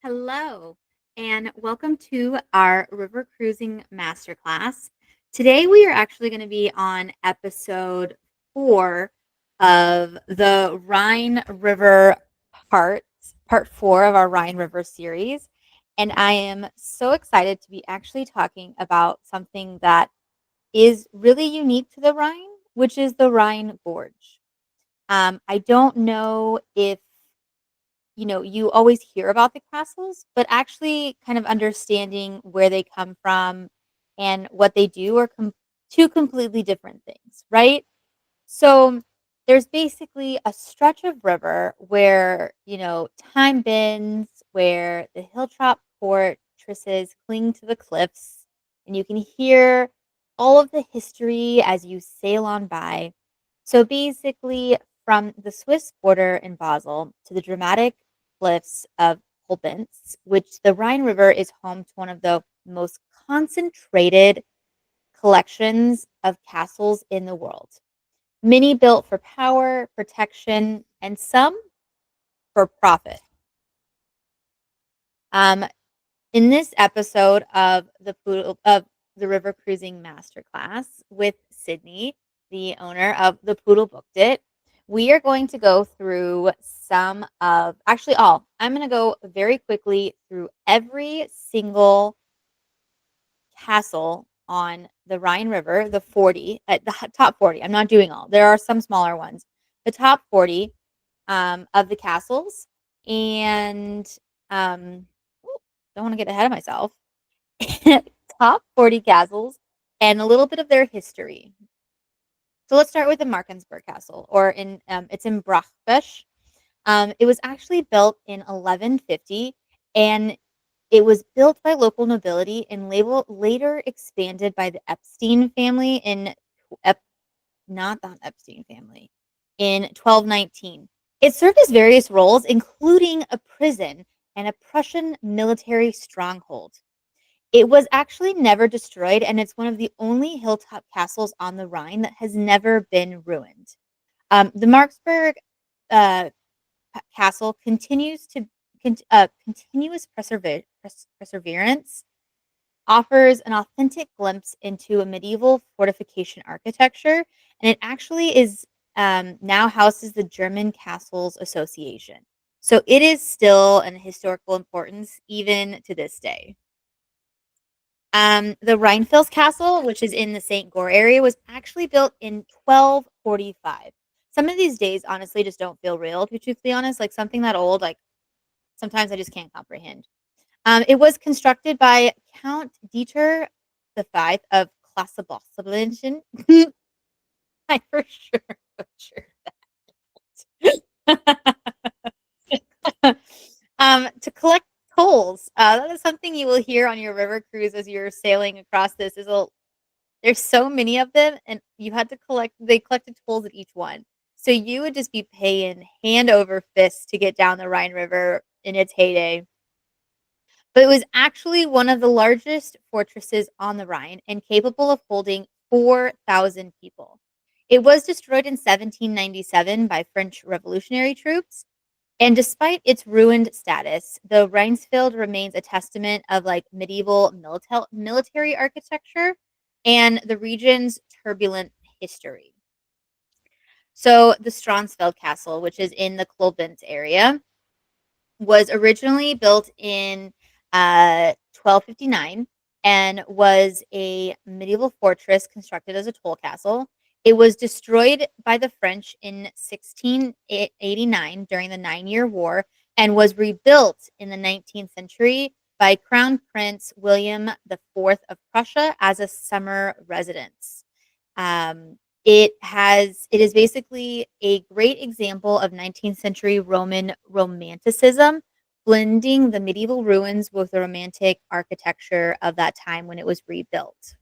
Hello, and welcome to our river cruising masterclass. Today, we are actually going to be on episode 4 of the Rhine River part 4 of our Rhine River series. And I am so excited to be actually talking about something that is really unique to the Rhine, which is the Rhine Gorge. I don't know if you always hear about the castles, but actually kind of understanding where they come from and what they do are two completely different things, right? So there's basically a stretch of river where, time bends, where the hilltop fortresses cling to the cliffs, and you can hear all of the history as you sail on by. So basically, from the Swiss border in Basel to the dramatic cliffs of Kolbentz, which the Rhine River is home to one of the most concentrated collections of castles in the world. Many built for power, protection, and some for profit. Um, in this episode of the River Cruising Masterclass with Sydney, the owner of the Poodle Booked It, we are going to go through some of actually all. I'm going to go very quickly through every single castle on the Rhine River, the 40, at the top 40. I'm not doing all. There are some smaller ones. The top 40 of the castles, and don't want to get ahead of myself. Top 40 castles and a little bit of their history. So let's start with the Marksburg Castle, or it's in Brachbusch. It was actually built in 1150, and it was built by local nobility and later expanded by the Epstein family not the Epstein family, in 1219. It served as various roles, including a prison and a Prussian military stronghold. It was actually never destroyed, and it's one of the only hilltop castles on the Rhine that has never been ruined. The Marksburg uh, Castle continuous perseverance offers an authentic glimpse into a medieval fortification architecture, and it actually is now houses the German Castles Association. So it is still an historical importance even to this day. The Rheinfels Castle, which is in the St. Goar area, was actually built in 1245. Some of these days, honestly, just don't feel real, to be truthfully honest. Like something that old, like sometimes I just can't comprehend. It was constructed by Count Dieter the Fifth of Classebosselingen. I for sure butchered that. To collect tolls. That is something you will hear on your river cruise as you're sailing across this. There's so many of them, and you had to collect. They collected tolls at each one, so you would just be paying hand over fist to get down the Rhine River in its heyday. But it was actually one of the largest fortresses on the Rhine and capable of holding 4,000 people. It was destroyed in 1797 by French revolutionary troops, and despite its ruined status, the Rheinsfeld remains a testament of like medieval military architecture and the region's turbulent history. So the Stolzenfels Castle, which is in the Kolbentz area, was originally built in 1259 and was a medieval fortress constructed as a toll castle. It was destroyed by the French in 1689 during the Nine-Year War and was rebuilt in the 19th century by Crown Prince William IV of Prussia as a summer residence. It is basically a great example of 19th century Roman romanticism, blending the medieval ruins with the romantic architecture of that time when it was rebuilt.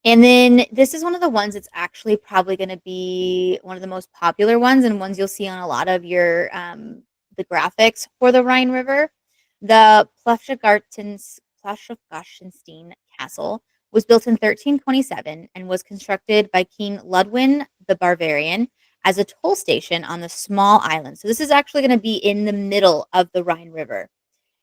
And then this is one of the ones that's actually probably going to be one of the most popular ones and ones you'll see on a lot of your the graphics for the Rhine River. The Pfalzgrafenstein Castle was built in 1327 and was constructed by King Ludwig the Bavarian as a toll station on the small island. So this is actually going to be in the middle of the Rhine River.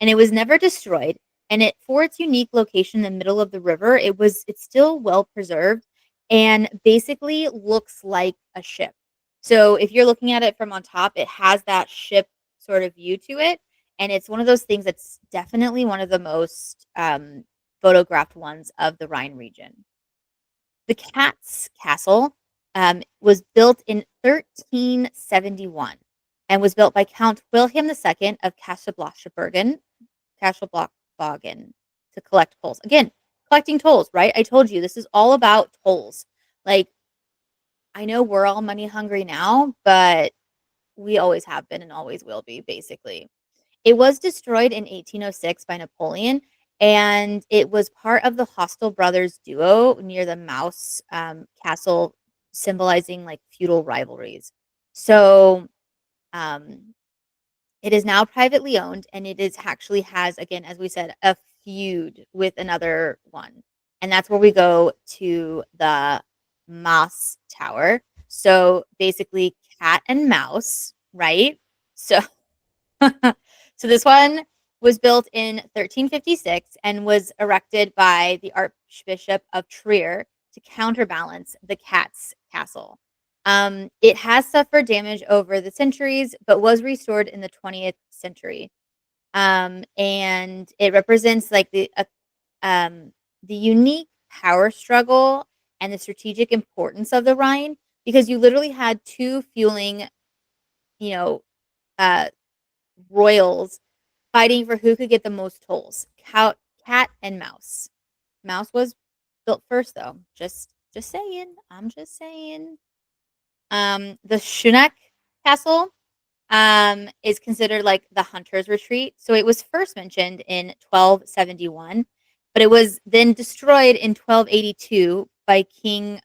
And it was never destroyed. And it for its unique location in the middle of the river, it's still well preserved and basically looks like a ship. So if you're looking at it from on top, it has that ship sort of view to it. And it's one of those things that's definitely one of the most photographed ones of the Rhine region. The Katz Castle was built in 1371 and was built by Count Wilhelm II of Kasselblochbogen to collect tolls. Again, collecting tolls, right? I told you this is all about tolls. Like, I know we're all money hungry now, but we always have been and always will be, basically. It was destroyed in 1806 by Napoleon, and it was part of the Hostel brothers duo near the Mouse Castle, symbolizing like feudal rivalries. So um, it is now privately owned, and it is actually has, again, as we said, a feud with another one. And that's where we go to the Mouse Tower. So basically, cat and mouse, right? So so this one was built in 1356 and was erected by the Archbishop of Trier to counterbalance the Katz Castle. It has suffered damage over the centuries, but was restored in the 20th century. And it represents like the unique power struggle and the strategic importance of the Rhine, because you literally had two fueling, you know, uh, royals fighting for who could get the most tolls. Cat and mouse. Mouse was built first, though. Just saying. I'm just saying. The Schönburg Castle is considered like the hunter's retreat. So it was first mentioned in 1271, but it was then destroyed in 1282 by King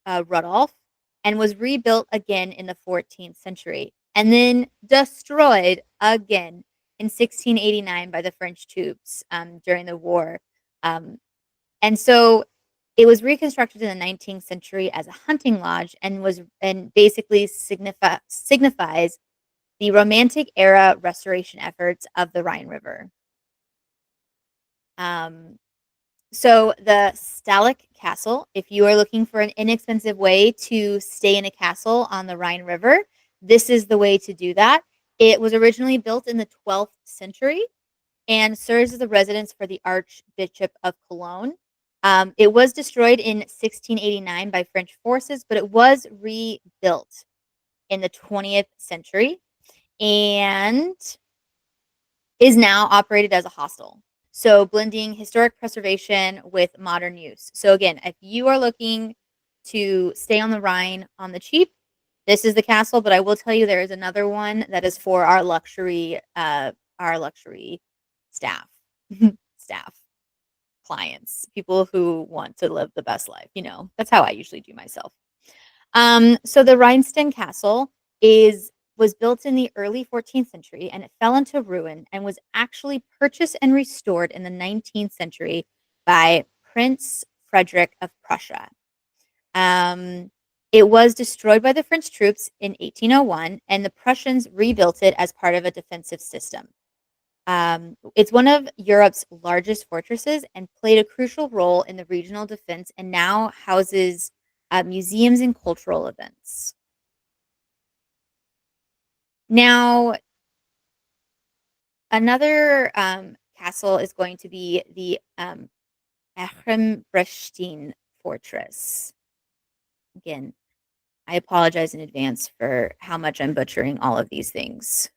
Rudolph, and was rebuilt again in the 14th century, and then destroyed again in 1689 by the French troops during the war. Um, and so it was reconstructed in the 19th century as a hunting lodge, and basically signifies the Romantic era restoration efforts of the Rhine River. Um, So the Stahleck Castle, if you are looking for an inexpensive way to stay in a castle on the Rhine River, this is the way to do that. It was originally built in the 12th century and serves as the residence for the Archbishop of Cologne. It was destroyed in 1689 by French forces, but it was rebuilt in the 20th century and is now operated as a hostel. So blending historic preservation with modern use. So again, if you are looking to stay on the Rhine on the cheap, this is the castle. But I will tell you there is another one that is for our luxury staff, staff, clients, people who want to live the best life. That's how I usually do myself. So the Rheinstein Castle was built in the early 14th century, and it fell into ruin and was actually purchased and restored in the 19th century by Prince Frederick of Prussia. Um, it was destroyed by the French troops in 1801, and the Prussians rebuilt it as part of a defensive system. It's one of Europe's largest fortresses and played a crucial role in the regional defense, and now houses museums and cultural events. Now, another castle is going to be the Ehrenbreitstein Fortress. Again, I apologize in advance for how much I'm butchering all of these things.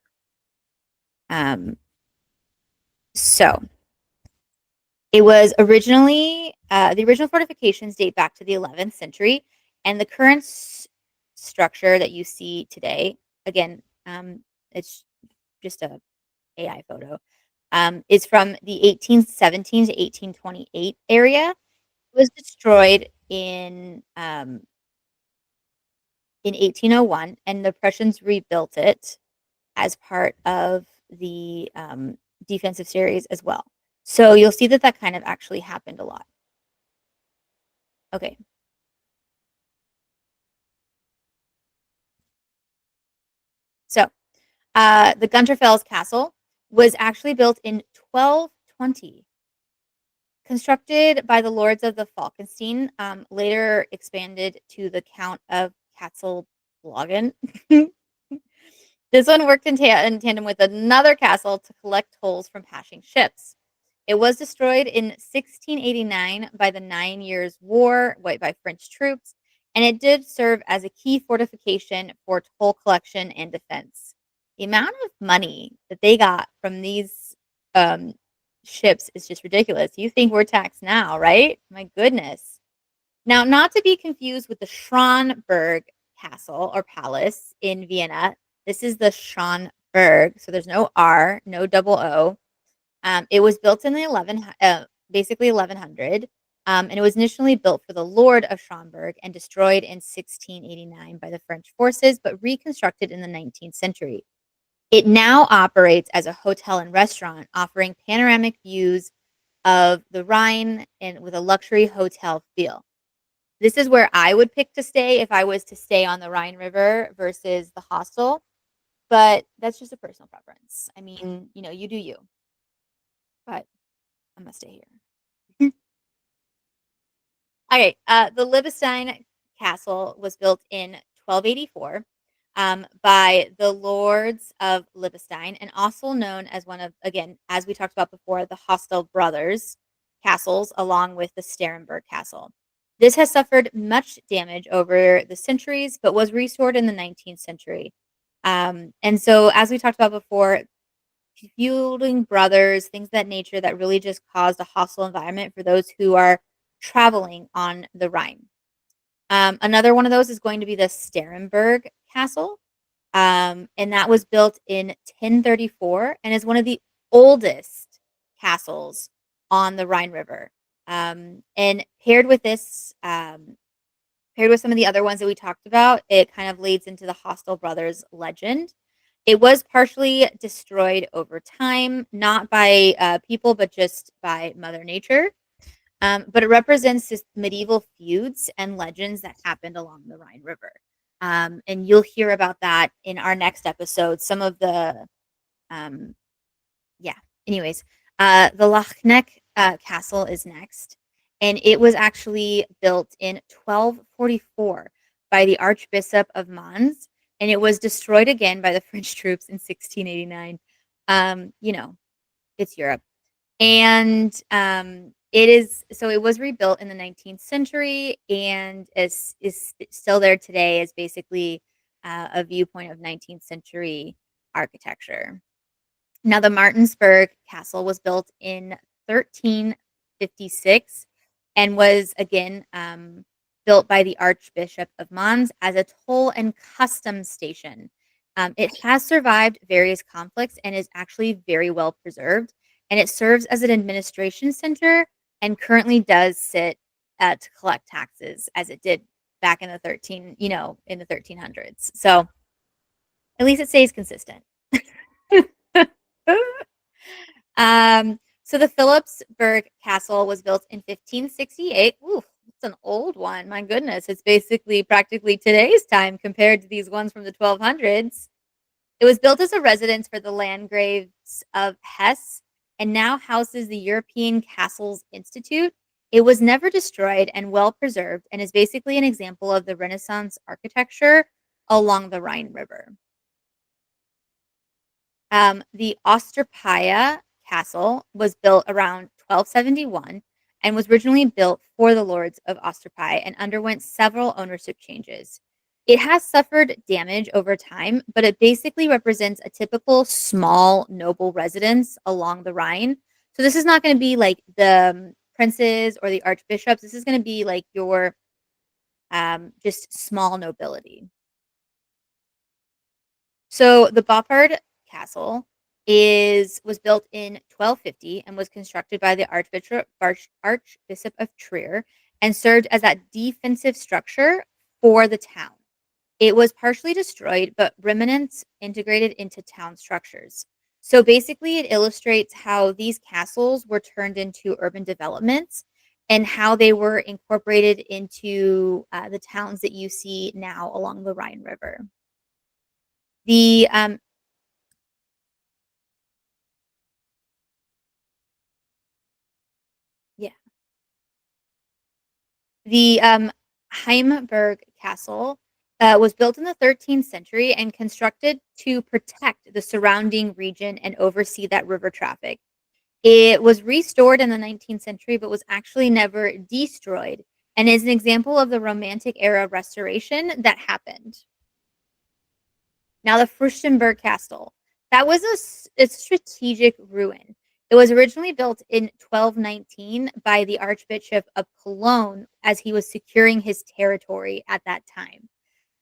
So, it was originally the original fortifications date back to the 11th century, and the current structure that you see today, again, it's just a AI photo, is from the 1817 to 1828 area. It was destroyed in 1801, and the Prussians rebuilt it as part of the defensive series as well. So you'll see that kind of actually happened a lot. Okay. The Günderrode Castle was actually built in 1220. Constructed by the lords of the Falkenstein, later expanded to the Count of Katzelblagen. This one worked in tandem with another castle to collect tolls from passing ships. It was destroyed in 1689 by the 9 Years' War by French troops, and it did serve as a key fortification for toll collection and defense. The amount of money that they got from these um, ships is just ridiculous. You think we're taxed now, right? My goodness. Now, not to be confused with the Schönburg Castle or Palace in Vienna. This is the Schönburg, so there's no R, no double O. It was built in the basically 1100, and it was initially built for the Lord of Schönburg and destroyed in 1689 by the French forces, but reconstructed in the 19th century. It now operates as a hotel and restaurant, offering panoramic views of the Rhine and with a luxury hotel feel. This is where I would pick to stay if I was to stay on the Rhine River versus the hostel, but that's just a personal preference. I mean, you do you, but I'm gonna stay here. Okay, the Liebenstein Castle was built in 1284 by the Lords of Liebenstein, and also known as one of, again, as we talked about before, the Hostel brothers castles, along with the Sterrenberg Castle. This has suffered much damage over the centuries, but was restored in the 19th century. And so, as we talked about before, feuding brothers, things of that nature that really just caused a hostile environment for those who are traveling on the Rhine. Another one of those is going to be the Sterrenberg Castle, and that was built in 1034 and is one of the oldest castles on the Rhine River. And paired with some of the other ones that we talked about, it kind of leads into the Hostel Brothers legend. It was partially destroyed over time, not by people, but just by Mother Nature. But it represents just medieval feuds and legends that happened along the Rhine River. And you'll hear about that in our next episode. Some of the, um, yeah. Anyways, the Lahneck Castle is next, and it was actually built in 1244 by the Archbishop of Mons, and it was destroyed again by the French troops in 1689. It's Europe. And it was rebuilt in the 19th century and is still there today as basically a viewpoint of 19th century architecture. Now, the Marksburg Castle was built in 1356 and was again built by the Archbishop of Mons as a toll and customs station. It has survived various conflicts and is actually very well preserved. And it serves as an administration center and currently does sit to collect taxes as it did back in the 1300s. So at least it stays consistent. So the Philippsburg Castle was built in 1568. Ooh, it's an old one. My goodness, it's basically practically today's time compared to these ones from the 1200s. It was built as a residence for the Landgraves of Hesse and now houses the European Castles Institute. It was never destroyed and well preserved and is basically an example of the Renaissance architecture along the Rhine River. The Osterpaya Castle was built around 1271 and was originally built for the lords of Osterpaya and underwent several ownership changes. It has suffered damage over time, but it basically represents a typical small noble residence along the Rhine. So this is not going to be like the princes or the archbishops. This is going to be like your just small nobility. So the Boppard Castle was built in 1250 and was constructed by the Archbishop of Trier and served as that defensive structure for the town. It was partially destroyed, but remnants integrated into town structures. So basically, it illustrates how these castles were turned into urban developments and how they were incorporated into the towns that you see now along the Rhine River. The The Heimburg Castle was built in the 13th century and constructed to protect the surrounding region and oversee that river traffic. It was restored in the 19th century, but was actually never destroyed, and is an example of the Romantic era restoration that happened. Now, the Fürstenberg Castle, that was a strategic ruin. It was originally built in 1219 by the Archbishop of Cologne as he was securing his territory at that time.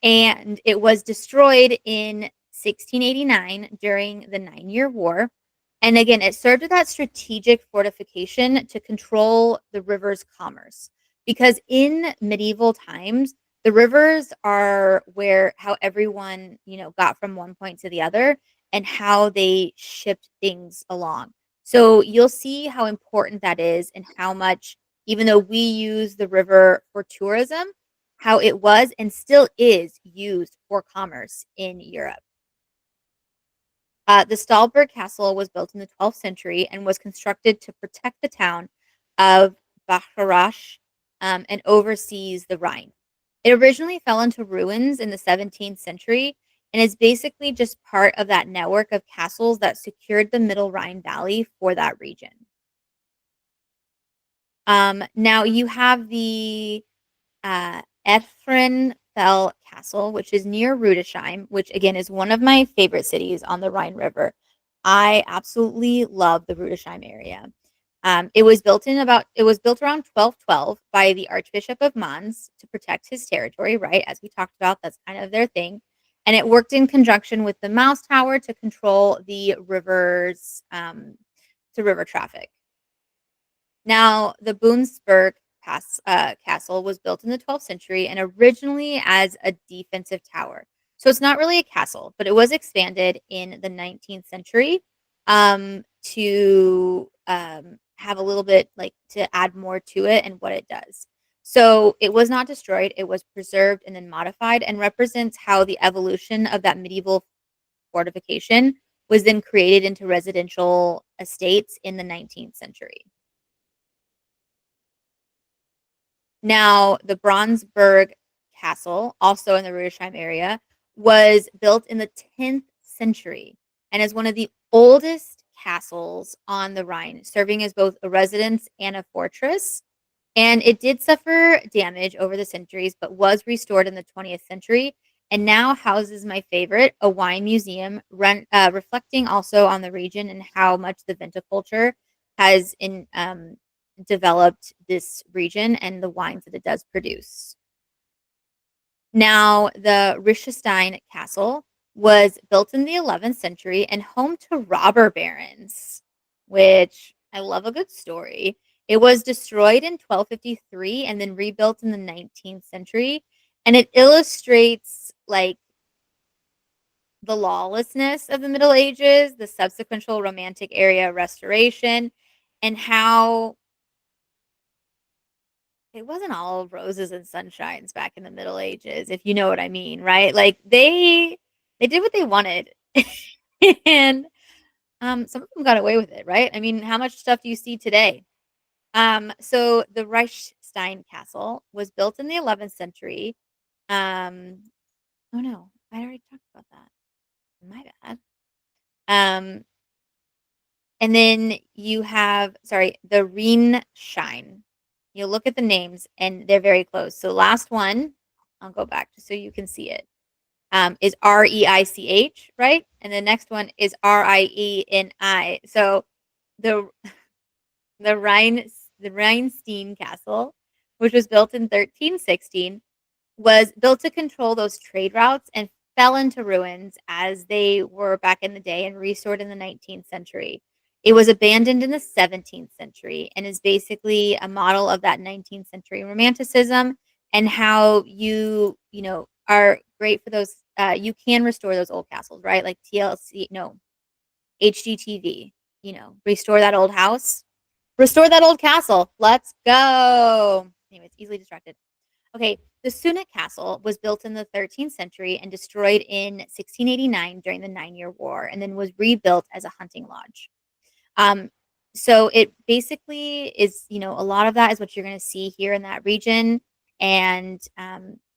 And it was destroyed in 1689 during the 9 Year War. And again, it served as that strategic fortification to control the river's commerce. Because in medieval times, the rivers are where how everyone, got from one point to the other and how they shipped things along. So you'll see how important that is and how much, even though we use the river for tourism, how it was and still is used for commerce in Europe. The Stolzenfels Castle was built in the 12th century and was constructed to protect the town of Bacharach and oversees the Rhine. It originally fell into ruins in the 17th century and is basically just part of that network of castles that secured the Middle Rhine Valley for that region. Now you have the Ehrenfels Castle, which is near Rudesheim, which again is one of my favorite cities on the Rhine River. I absolutely love the Rudesheim area. It was built around 1212 by the Archbishop of Mainz to protect his territory, right? As we talked about, that's kind of their thing. And it worked in conjunction with the Mouse Tower to control the rivers to river traffic. Now, the Castle was built in the 12th century and originally as a defensive tower. So it's not really a castle, but it was expanded in the 19th century to have a little bit like to add more to it and what it does. So it was not destroyed, it was preserved and then modified and represents how the evolution of that medieval fortification was then created into residential estates in the 19th century. Now, the Braunsberg Castle, also in the Rudesheim area, was built in the 10th century and is one of the oldest castles on the Rhine, serving as both a residence and a fortress. And it did suffer damage over the centuries, but was restored in the 20th century and now houses my favorite, a wine museum, reflecting also on the region and how much the viticulture has developed this region and the wines that it does produce. Now, the Liechtenstein Castle was built in the 11th century and home to robber barons, which I love a good story. It was destroyed in 1253 and then rebuilt in the 19th century. And it illustrates like the lawlessness of the Middle Ages, the subsequent Romantic area restoration, and how it wasn't all roses and sunshines back in the Middle Ages, if you know what I mean, right? Like they did what they wanted. And some of them got away with it, right? I mean, how much stuff do you see today? So the Reichstein Castle was built in the 11th century. Um, oh no, I already talked about that. My bad. Um, and then you have, sorry, the Rheinstein. You look at the names and they're very close. So last one, I'll go back just so you can see it. Is Reich, right? And the next one is Rieni. So the the Rhine the Rheinstein Castle, which was built in 1316, was built to control those trade routes and fell into ruins as they were back in the day and restored in the 19th century. It was abandoned in the 17th century and is basically a model of that 19th century romanticism and how are great for those. You can restore those old castles, right? Like TLC, no, HGTV, restore that old house, restore that old castle. Let's go. Anyways, easily distracted. Okay, the Sunit Castle was built in the 13th century and destroyed in 1689 during the 9 Year War, and then was rebuilt as a hunting lodge. Um, so it basically is, a lot of that is what you're going to see here in that region. and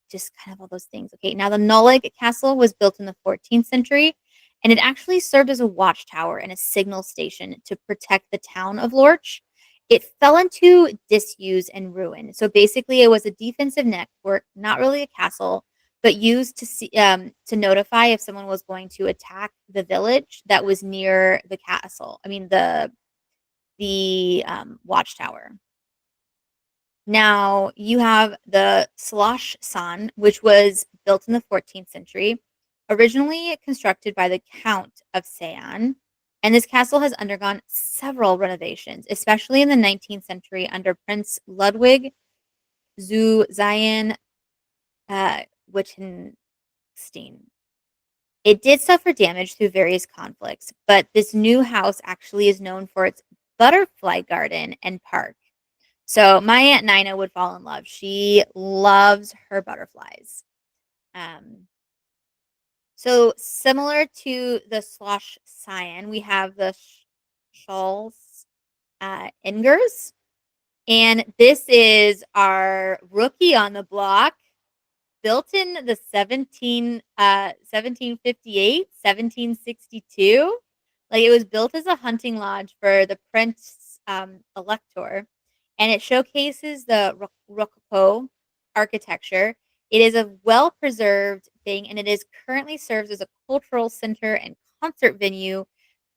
just kind of all those things. Okay, now the Lahneck Castle was built in the 14th century, and it actually served as a watchtower and a signal station to protect the town of Lorch. It fell into disuse and ruin. So basically, it was a defensive network, not really a castle, but used to notify if someone was going to attack the village that was near the castle. I mean the watchtower. Now you have the Schloss, which was built in the 14th century, originally constructed by the Count of Sayn. And this castle has undergone several renovations, especially in the 19th century under Prince Ludwig zu Zion Wittgenstein. It did suffer damage through various conflicts, but this new house actually is known for its butterfly garden and park. So my Aunt Nina would fall in love. She loves her butterflies. Um, so similar to the Slosh Cyan, we have the Schulz Ingers. And this is our rookie on the block, built in the 1758, 1762. Like it was built as a hunting lodge for the Prince Elector, and it showcases the Rococo architecture. It is a well preserved thing, and it is currently serves as a cultural center and concert venue,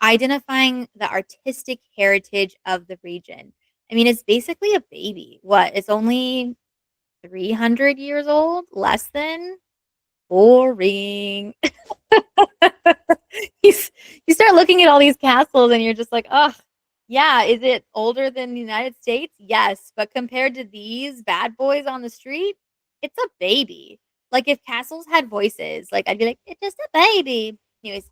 identifying the artistic heritage of the region. I mean, it's basically a baby. What? It's only 300 years old? Less than? Boring. you, you start looking at all these castles and you're just like, oh, yeah, is it older than the United States? Yes. But compared to these bad boys on the street, it's a baby. Like if castles had voices, like I'd be like, it's just a baby. Anyways,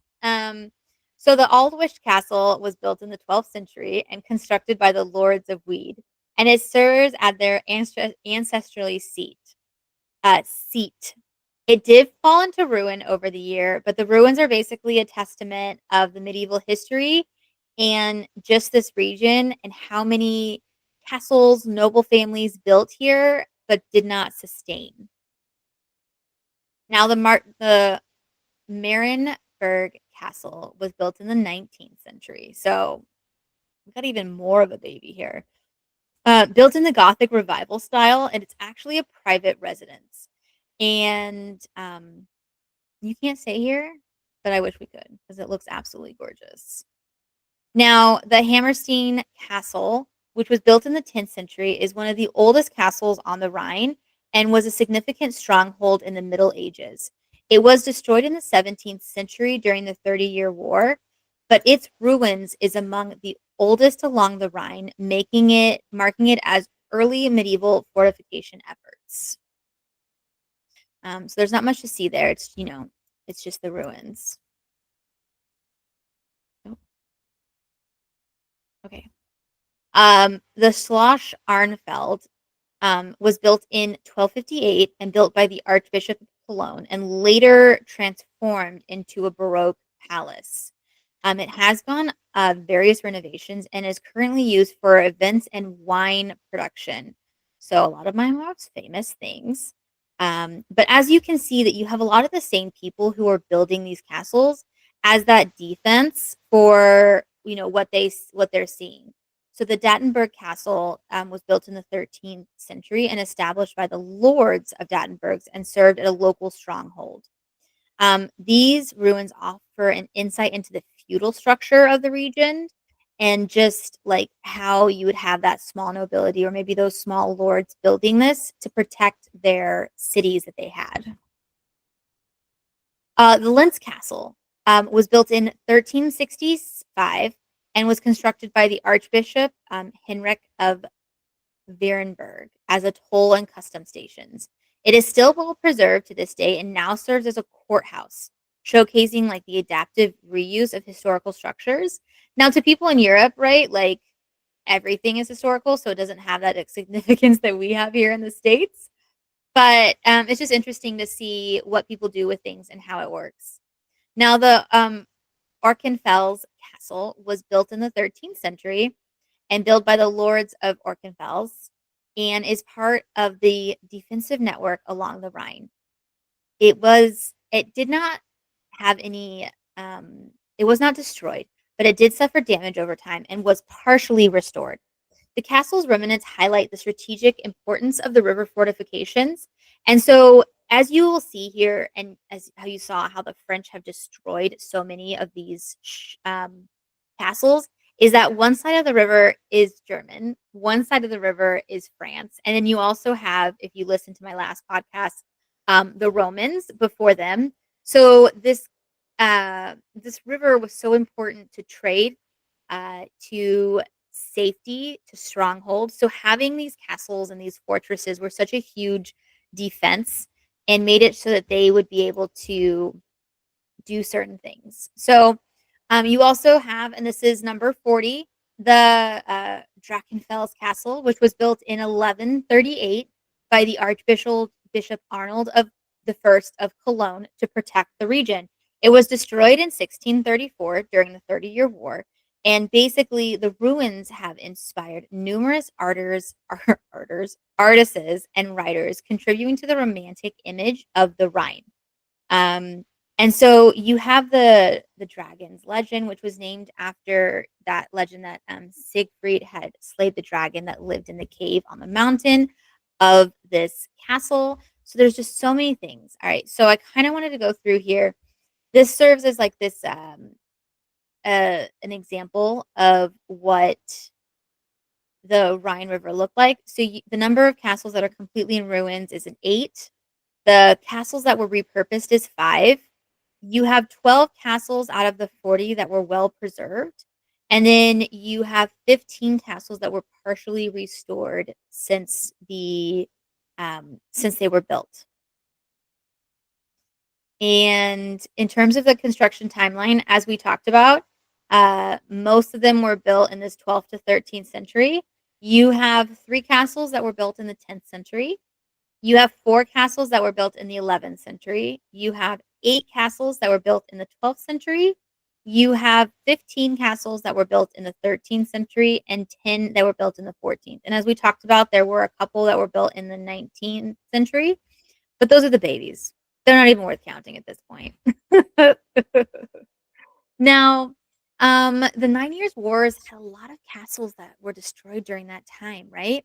so the Aldwych Castle was built in the 12th century and constructed by the Lords of Weed, and it serves as their ancestrally seat. It did fall into ruin over the year, but the ruins are basically a testament of the medieval history and just this region and how many castles noble families built here but did not sustain. Now the Marienburg Castle was built in the 19th century, so we've got even more of a baby here. Built in the Gothic Revival style, and it's actually a private residence. And you can't stay here, but I wish we could because it looks absolutely gorgeous. Now, the Hammerstein Castle, which was built in the 10th century, is one of the oldest castles on the Rhine and was a significant stronghold in the Middle Ages. It was destroyed in the 17th century during the 30-Year War, but its ruins is among the oldest along the Rhine, marking it as early medieval fortification efforts. So there's not much to see there. It's just the ruins. Oh, okay. The Schloss Arnfeld was built in 1258 and built by the Archbishop of Cologne and later transformed into a Baroque palace. It has gone various renovations and is currently used for events and wine production. So a lot of my most famous things. But as you can see, that you have a lot of the same people who are building these castles as that defense for what they're seeing. So the Dattenberg Castle was built in the 13th century and established by the lords of Dattenbergs and served as a local stronghold. These ruins offer an insight into the feudal structure of the region and just like how you would have that small nobility or maybe those small lords building this to protect their cities that they had. The Linz Castle was built in 1365 and was constructed by the Archbishop Henrik of Wierenberg as a toll and custom stations. It is still well preserved to this day and now serves as a courthouse, showcasing like the adaptive reuse of historical structures. Now, to people in Europe, right, like everything is historical, so it doesn't have that significance that we have here in the States. But it's just interesting to see what people do with things and how it works. Now, the Orkenfels Castle was built in the 13th century and built by the lords of Orkenfels. and is part of the defensive network along the Rhine. It did not have any, it was not destroyed, but it did suffer damage over time and was partially restored. The castle's remnants highlight the strategic importance of the river fortifications. And so, as you will see here, and as how you saw how the French have destroyed so many of these castles, is that one side of the river is German, one side of the river is France. And then you also have, if you listen to my last podcast, the Romans before them. So this river was so important to trade, to safety, to strongholds. So having these castles and these fortresses were such a huge defense and made it so that they would be able to do certain things. So you also have, and this is number 40, the Drachenfels Castle, which was built in 1138 by the Archbishop Bishop Arnold of the First of Cologne to protect the region. It was destroyed in 1634 during the 30-Year War, and basically the ruins have inspired numerous artists, and writers contributing to the romantic image of the Rhine. Um, and so you have the dragon's legend, which was named after that legend that Siegfried had slayed the dragon that lived in the cave on the mountain of this castle. So there's just so many things. All right, so I kind of wanted to go through here. This serves as like this an example of what the Rhine River looked like. So the number of castles that are completely in ruins is an 8. The castles that were repurposed is 5. You have 12 castles out of the 40 that were well preserved. And then you have 15 castles that were partially restored since they were built. And in terms of the construction timeline, as we talked about, most of them were built in this 12th to 13th century. You have 3 castles that were built in the 10th century. You have 4 castles that were built in the 11th century. You have 8 castles that were built in the 12th century. You have 15 castles that were built in the 13th century and 10 that were built in the 14th. And as we talked about, there were a couple that were built in the 19th century, but those are the babies. They're not even worth counting at this point. Now, the 9 Years' Wars had a lot of castles that were destroyed during that time, right?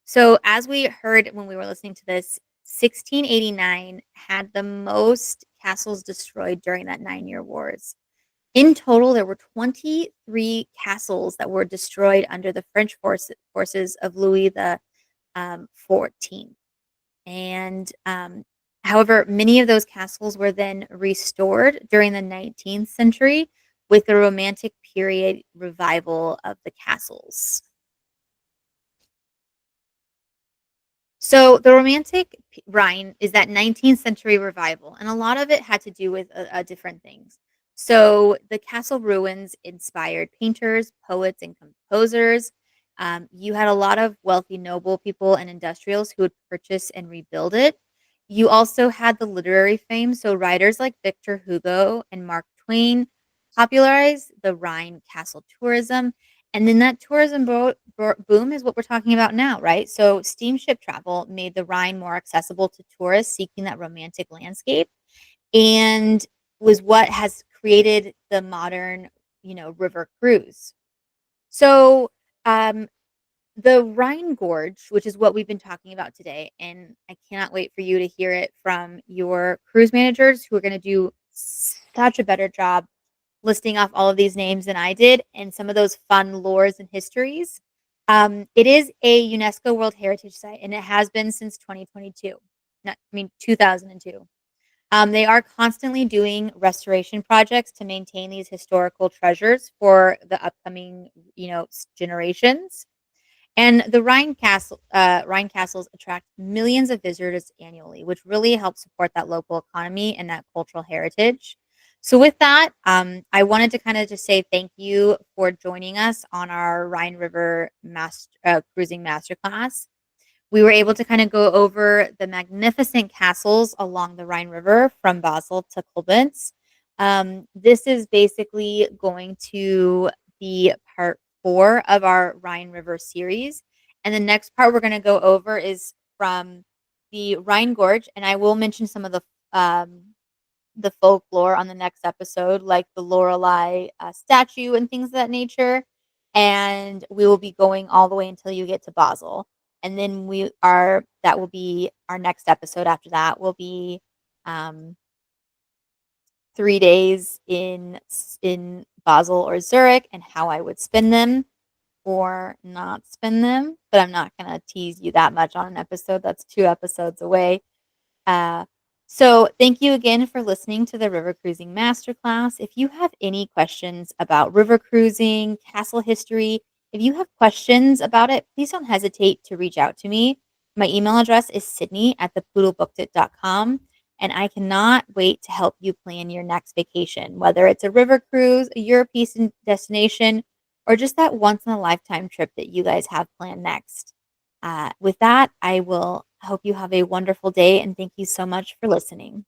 So, as we heard when we were listening to this, 1689 had the most castles destroyed during that 9-Year Wars. In total, there were 23 castles that were destroyed under the French forces of Louis the 14th. And however, many of those castles were then restored during the 19th century with the Romantic period revival of the castles. So the Romantic Rhine is that 19th century revival, and a lot of it had to do with different things. So the castle ruins inspired painters, poets, and composers. You had a lot of wealthy noble people and industrials who would purchase and rebuild it. You also had the literary fame, so writers like Victor Hugo and Mark Twain popularized the Rhine castle tourism, and then that tourism boom is what we're talking about now, right? So steamship travel made the Rhine more accessible to tourists seeking that romantic landscape, and was what has created the modern, river cruise. So um, the Rhine Gorge, which is what we've been talking about today, and I cannot wait for you to hear it from your cruise managers who are going to do such a better job listing off all of these names than I did and some of those fun lores and histories. It is a UNESCO World Heritage Site, and it has been since 2022. 2002. They are constantly doing restoration projects to maintain these historical treasures for the upcoming, generations. And the Rhine castles attract millions of visitors annually, which really helps support that local economy and that cultural heritage. So, with that, I wanted to kind of just say thank you for joining us on our Rhine River cruising masterclass. We were able to kind of go over the magnificent castles along the Rhine River from Basel to Koblenz. This is basically going to be part 4 of our Rhine River series. And the next part we're going to go over is from the Rhine Gorge, and I will mention some of the folklore on the next episode, like the Lorelei statue and things of that nature. And we will be going all the way until you get to Basel. And then that will be our next episode after that will be um, 3 days in Basel or Zurich and how I would spend them or not spend them. But I'm not going to tease you that much on an episode. That's 2 episodes away. Uh, so thank you again for listening to the River Cruising Masterclass. If you have any questions about river cruising, castle history, if you have questions about it, please don't hesitate to reach out to me. My email address is sydney@thepoodlebooked.com, and I cannot wait to help you plan your next vacation, whether it's a river cruise, a European destination, or just that once in a lifetime trip that you guys have planned next. With that, I will hope you have a wonderful day and thank you so much for listening.